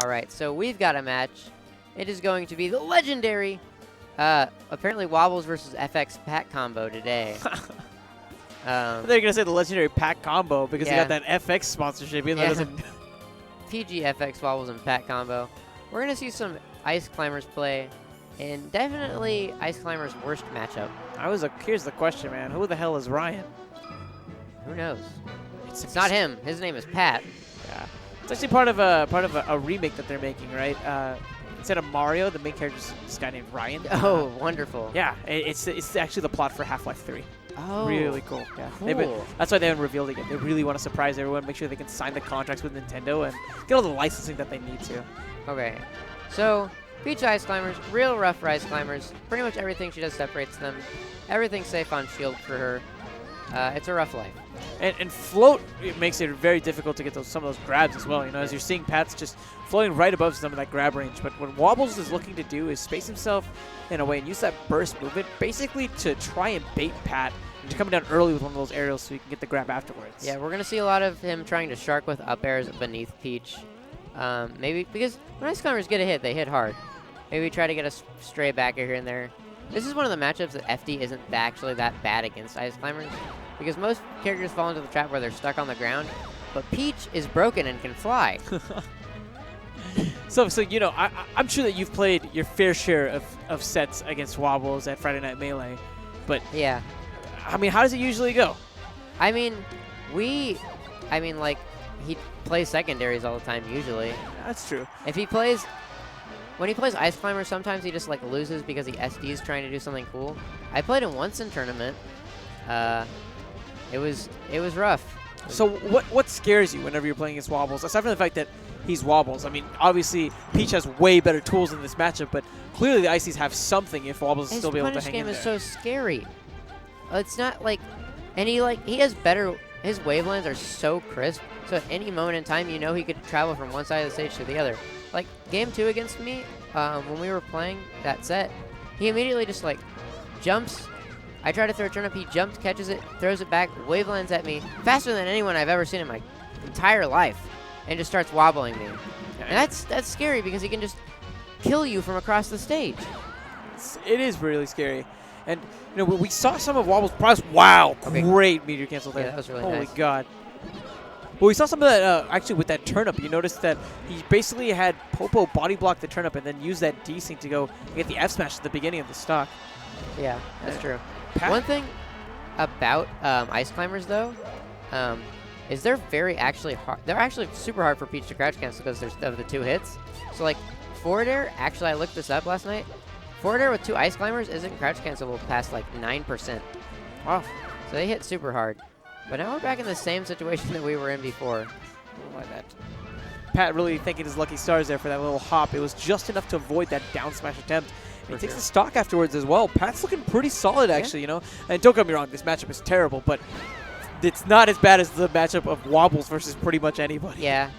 All right, so we've got a match. It is going to be the legendary, apparently Wobbles versus FX PatCombo today. They're going to say the legendary PatCombo because they got that FX sponsorship. Even though it doesn't PG FX Wobbles and PatCombo. We're going to see some Ice Climbers play, and definitely Ice Climbers' worst matchup. Here's the question, man. Who the hell is Ryan? Who knows? It's not him. His name is Pat. Yeah. It's actually part of a remake that they're making, right? Instead of Mario, the main character is this guy named Ryan. Oh, wonderful. Yeah, it's actually the plot for Half-Life 3. Oh. Really cool. Yeah. Cool. That's why they haven't revealed it yet. They really want to surprise everyone, make sure they can sign the contracts with Nintendo and get all the licensing that they need to. Okay. So, Peach Ice Climbers, real rough Ice Climbers. Pretty much everything she does separates them. Everything's safe on shield for her. It's a rough life. And float, it makes it very difficult to get some of those grabs as well. You know, as you're seeing Pat's just floating right above some of that grab range. But what Wobbles is looking to do is space himself in a way and use that burst movement basically to try and bait Pat into coming down early with one of those aerials so he can get the grab afterwards. Yeah, we're going to see a lot of him trying to shark with up airs beneath Peach. Maybe because when Ice Climbers get a hit, they hit hard. Maybe try to get a stray back here and there. This is one of the matchups that FD isn't actually that bad against Ice Climbers, because most characters fall into the trap where they're stuck on the ground, but Peach is broken and can fly. So you know, I'm sure that you've played your fair share of sets against Wobbles at Friday Night Melee, but yeah. I mean, how does it usually go? I mean, like, he plays secondaries all the time usually. That's true. When he plays Ice Climber, sometimes he just like loses because he SDs trying to do something cool. I played him once in tournament. It was rough. So what scares you whenever you're playing against Wobbles, aside from the fact that he's Wobbles? I mean, obviously Peach has way better tools in this matchup, but clearly the Ices have something if Wobbles is still be able to hang in there. His punish game is so scary. It's not like, and he has better. His wavelines are so crisp. So at any moment in time, you know he could travel from one side of the stage to the other. Like game 2 against me, when we were playing that set, he immediately just like jumps. I try to throw a turnip, he jumps, catches it, throws it back, wavelines at me faster than anyone I've ever seen in my entire life, and just starts wobbling me. And that's scary because he can just kill you from across the stage. It is really scary. And you know, we saw some of Wobbles' prowess. Wow, great meteor cancel there. Yeah, that was really Holy nice. God. Well, we saw some of that actually with that turnip. You noticed that he basically had Popo body block the turnip and then use that D-sync to go get the F smash at the beginning of the stock. Yeah, that's true. One thing about Ice Climbers, though, is they're actually hard. They're actually super hard for Peach to crouch cancel because of the 2 hits. So, like, forward air, actually, I looked this up last night. Forward air with 2 Ice Climbers isn't crouch cancelable past, like, 9%. Wow. So they hit super hard. But now we're back in the same situation that we were in before. Like that. Pat really thanking his lucky stars there for that little hop. It was just enough to avoid that down smash attempt. And he takes the stock afterwards as well. Pat's looking pretty solid, actually, you know. And don't get me wrong, this matchup is terrible, but it's not as bad as the matchup of Wobbles versus pretty much anybody. Yeah.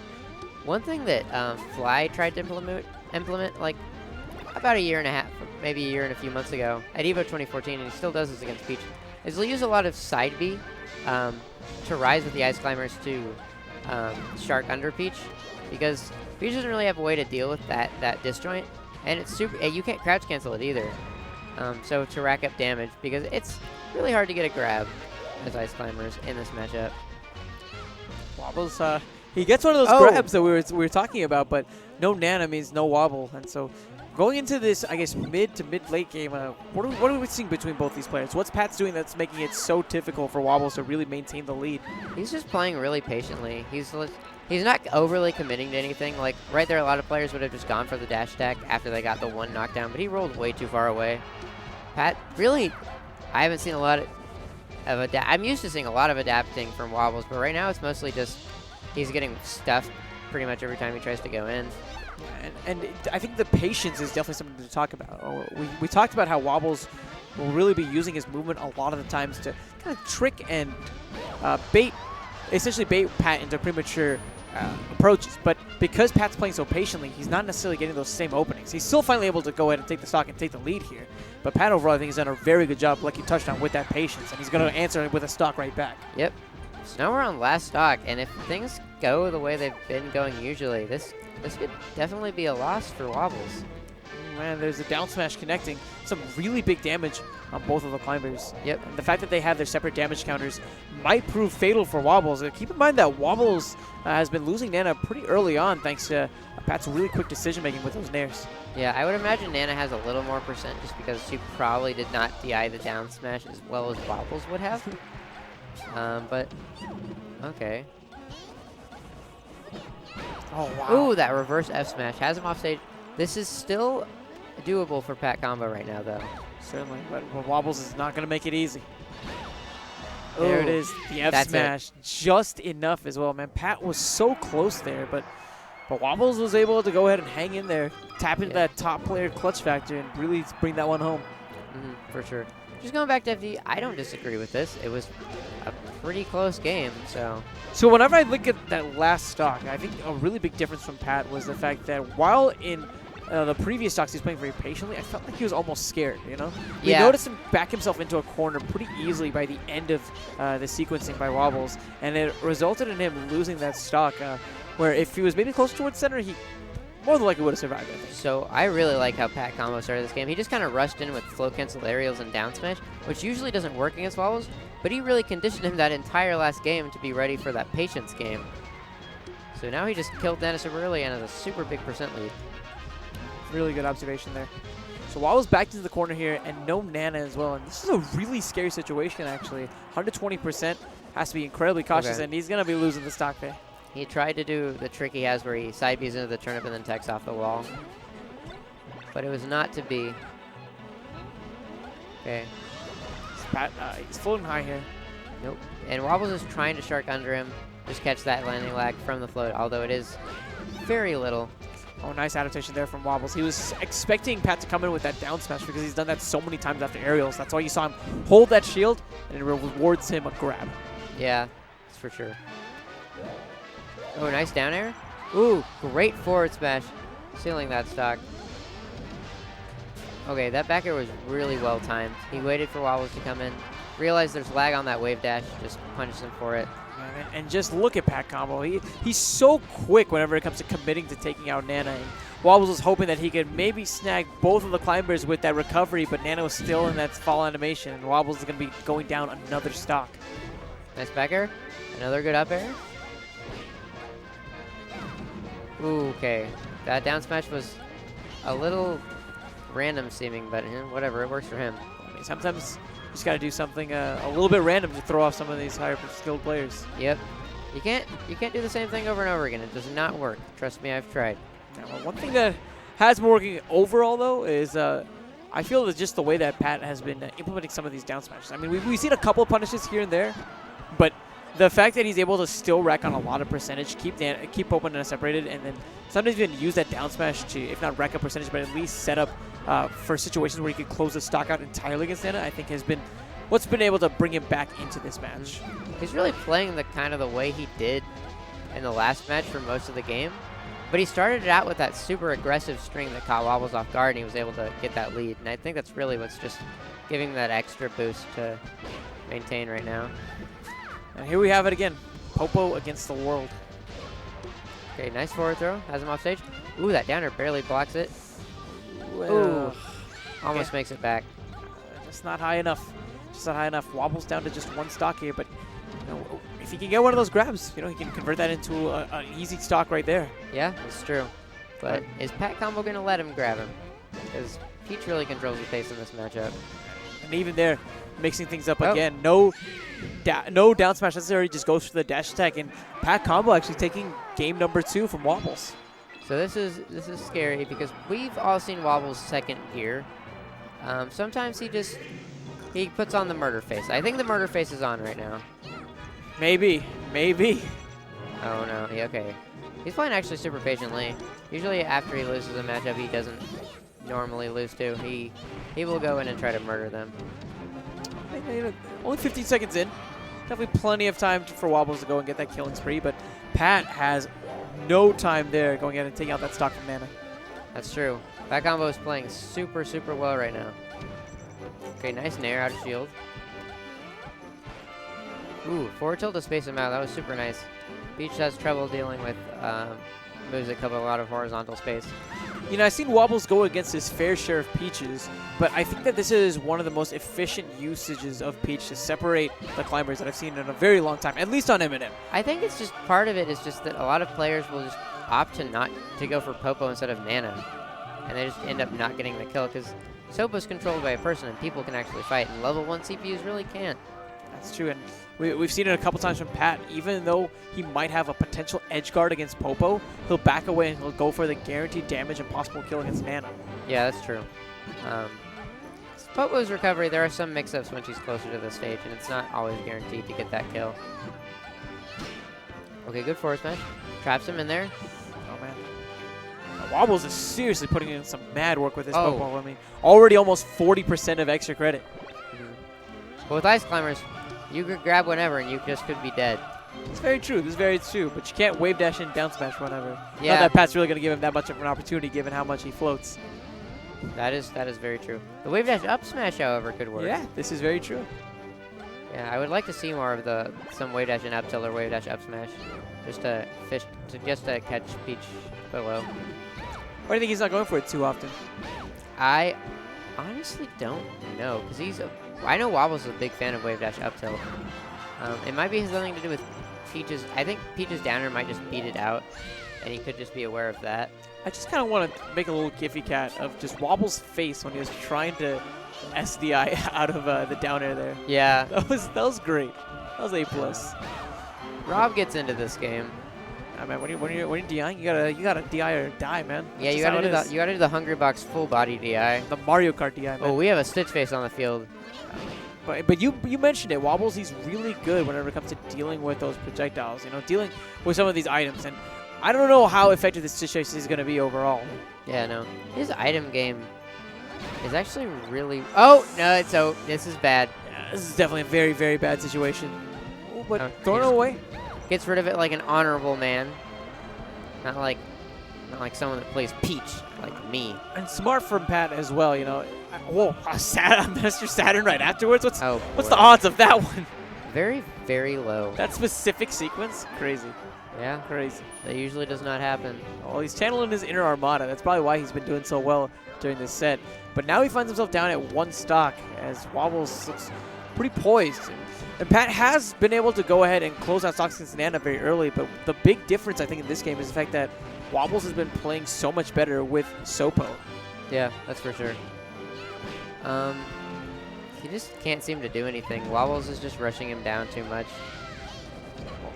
One thing that Fly tried to implement like about a year and a half, maybe a year and a few months ago at EVO 2014, and he still does this against Peach, is he'll use a lot of side B to rise with the Ice Climbers to shark under Peach, because Peach doesn't really have a way to deal with that disjoint, and it's you can't crouch cancel it either. So to rack up damage, because it's really hard to get a grab as Ice Climbers in this matchup. Wobbles, he gets one of those grabs that we were talking about, but no Nana means no Wobble, and so going into this, I guess, mid to mid-late game, what are we seeing between both these players? What's Pat's doing that's making it so difficult for Wobbles to really maintain the lead? He's just playing really patiently. He's not overly committing to anything. Like, right there, a lot of players would have just gone for the dash attack after they got the 1 knockdown, but he rolled way too far away. Pat, really, I haven't seen a lot of I'm used to seeing a lot of adapting from Wobbles, but right now it's mostly just he's getting stuffed pretty much every time he tries to go in. And I think the patience is definitely something to talk about. We talked about how Wobbles will really be using his movement a lot of the times to kind of trick and essentially bait Pat into premature approaches. But because Pat's playing so patiently, he's not necessarily getting those same openings. He's still finally able to go ahead and take the stock and take the lead here. But Pat overall, I think, has done a very good job, like you touched on, with that patience. And he's going to answer with a stock right back. Yep. So now we're on last stock, and if things go the way they've been going usually, this could definitely be a loss for Wobbles. Man, there's a down smash connecting. Some really big damage on both of the climbers. Yep. And the fact that they have their separate damage counters might prove fatal for Wobbles. Keep in mind that Wobbles has been losing Nana pretty early on thanks to Pat's really quick decision-making with those nairs. Yeah, I would imagine Nana has a little more percent just because she probably did not DI the down smash as well as Wobbles would have. But, okay. Oh, wow. Ooh, that reverse F smash has him off stage. This is still doable for PatCombo right now, though. Certainly, but Wobbles is not going to make it easy. There it is, the F smash, just enough as well. Man, Pat was so close there, but Wobbles was able to go ahead and hang in there, tap into that top player clutch factor, and really bring that one home. For sure. Just going back to FD, I don't disagree with this. It was a pretty close game, so. So whenever I look at that last stock, I think a really big difference from Pat was the fact that while in the previous stocks he was playing very patiently, I felt like he was almost scared, you know? We noticed him back himself into a corner pretty easily by the end of the sequencing by Wobbles, and it resulted in him losing that stock, where if he was maybe closer towards center, he more than likely would have survived, I think. So I really like how PatCombo started this game. He just kind of rushed in with flow cancel aerials and down smash, which usually doesn't work against Wobbles, but he really conditioned him that entire last game to be ready for that patience game. So now he just killed Nana super early and has a super big percent lead. Really good observation there. So Wobbles backed into the corner here, and no Nana as well. And this is a really scary situation, actually. 120%, has to be incredibly cautious, and he's going to be losing the stock there. He tried to do the trick he has where he side Bs into the turnip and then techs off the wall. But it was not to be. Okay. Pat, he's floating high here. Nope. And Wobbles is trying to shark under him. Just catch that landing lag from the float, although it is very little. Oh, nice adaptation there from Wobbles. He was expecting Pat to come in with that down smash because he's done that so many times after aerials. That's why you saw him hold that shield, and it rewards him a grab. Yeah, that's for sure. Oh, nice down air. Ooh, great forward smash. Sealing that stock. Okay, that back air was really well timed. He waited for Wobbles to come in. Realized there's lag on that wave dash. Just punished him for it. And just look at PatCombo. He's so quick whenever it comes to committing to taking out Nana. And Wobbles was hoping that he could maybe snag both of the climbers with that recovery, but Nana was still in that fall animation, and Wobbles is going to be going down another stock. Nice back air. Another good up air. Ooh, okay. That down smash was a little random seeming, but whatever, it works for him. I mean, sometimes you just got to do something a little bit random to throw off some of these higher skilled players. Yep. You can't do the same thing over and over again. It does not work. Trust me, I've tried. Now, one thing that has been working overall, though, is I feel that just the way that Pat has been implementing some of these down smashes. I mean, we've seen a couple of punishes here and there, but the fact that he's able to still wreck on a lot of percentage, keep open and separated, and then sometimes even use that down smash to, if not wreck a percentage, but at least set up for situations where he could close the stock out entirely against Nana, I think has been what's been able to bring him back into this match. He's really playing the kind of the way he did in the last match for most of the game, but he started it out with that super aggressive string that caught Wobbles off guard, and he was able to get that lead, and I think that's really what's just giving that extra boost to maintain right now. And here we have it again. Popo against the world. Okay, nice forward throw. Has him off stage. Ooh, that downer barely blocks it. Well, ooh, almost makes it back. Just not high enough. Just not high enough. Wobbles down to just one stock here, but you know, if he can get one of those grabs, you know, he can convert that into an easy stock right there. Yeah, that's true. But is PatCombo going to let him grab him? Because Peach really controls the pace in this matchup. And even there, mixing things up again. No down smash necessary, just goes for the dash attack, and PatCombo actually taking game number 2 from Wobbles. So this is scary because we've all seen Wobbles' second gear. Sometimes he puts on the murder face. I think the murder face is on right now. Maybe. Oh no, okay. He's playing actually super patiently. Usually after he loses a matchup he doesn't normally lose to. He will go in and try to murder them. Only 15 seconds in. Definitely plenty of time for Wobbles to go and get that killing spree, but Pat has no time there going in and taking out that stock from Nana. That's true. PatCombo is playing super, super well right now. Okay, nice nair out of shield. Ooh, forward tilt to space him out. That was super nice. Peach has trouble dealing with moves that cover a lot of horizontal space. You know, I've seen Wobbles go against his fair share of Peaches, but I think that this is one of the most efficient usages of Peach to separate the climbers that I've seen in a very long time, at least on MNM. I think it's just part of it is just that a lot of players will just opt to go for Popo instead of Nana, and they just end up not getting the kill because Sopo's controlled by a person and people can actually fight, and level 1 CPUs really can't. That's true, and we've seen it a couple times from Pat. Even though he might have a potential edge guard against Popo, he'll back away and he'll go for the guaranteed damage and possible kill against Nana. Yeah, that's true. Popo's recovery, there are some mix-ups when she's closer to the stage, and it's not always guaranteed to get that kill. Okay, good forward smash. Traps him in there. Oh, man. Wobbles is seriously putting in some mad work with this Oh. Popo. I mean, already almost 40% of extra credit. But with Ice Climbers, you could grab whenever and you just could be dead. It's very true. This is very true. But you can't wave dash and down smash whenever. Yeah. Not that Pat's really going to give him that much of an opportunity given how much he floats. That is very true. The wave dash up smash, however, could work. Yeah, this is very true. Yeah, I would like to see more of some wave dash and up tilt or wave dash up smash, just to catch Peach below. Why do you think he's not going for it too often? I honestly don't know, because I know Wobbles is a big fan of wave dash up tilt. It might be something to do with Peach's. I think Peach's downer might just beat it out, and he could just be aware of that. I just kind of want to make a little Giphy cat of just Wobble's face when he was trying to SDI out of the down air there. Yeah. That was great. That was A+. Rob gets into this game. I mean, when you're DIing, you gotta DI or die, man. Yeah, That's you just how gotta it is. you gotta do the Hungry Box full body DI. The Mario Kart DI, man. Oh, we have a Stitch Face on the field. But you mentioned it, Wobbles. He's really good whenever it comes to dealing with those projectiles. You know, dealing with some of these items, and I don't know how effective this situation is going to be overall. Yeah, no. His item game is actually really. Oh no! This is bad. Yeah, this is definitely a very, very bad situation. Oh, but Oh, throwing he it away. Gets rid of it like an honorable man. Not like someone that plays Peach like me. And smart from Pat as well. You know. Whoa, Mr. Saturn right afterwards. What's Boy. the odds of that one? Very, very low. That specific sequence, crazy, Yeah, crazy. that usually does not happen. Well, he's channeling his inner Armada. That's probably why he's been doing so well during this set. But now he finds himself down at 1 stock as Wobbles looks pretty poised. And Pat has been able to go ahead and close out stocks against Nana very early, but the big difference, I think, in this game is the fact that Wobbles has been playing so much better with Sopo. Yeah, that's for sure. He just can't seem to do anything. Wobbles is just rushing him down too much.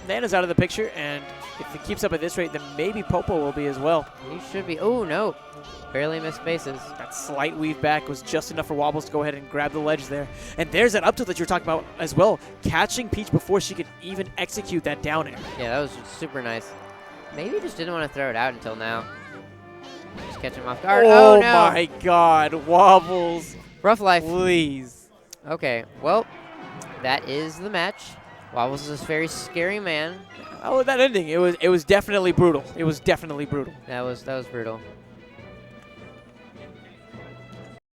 Nana's out of the picture, and if he keeps up at this rate, then maybe Popo will be as well. He should be. Oh, no. Barely missed spaces. That slight weave back was just enough for Wobbles to go ahead and grab the ledge there. And there's that up tilt that you're talking about as well, catching Peach before she could even execute that down air. Yeah, that was super nice. Maybe he just didn't want to throw it out until now. Just catch him off guard. Oh, no. My God, Wobbles. Rough life. Please. Okay, well, that is the match. Wobbles is a very scary man. Oh, that ending. It was definitely brutal. It was definitely brutal. That was brutal.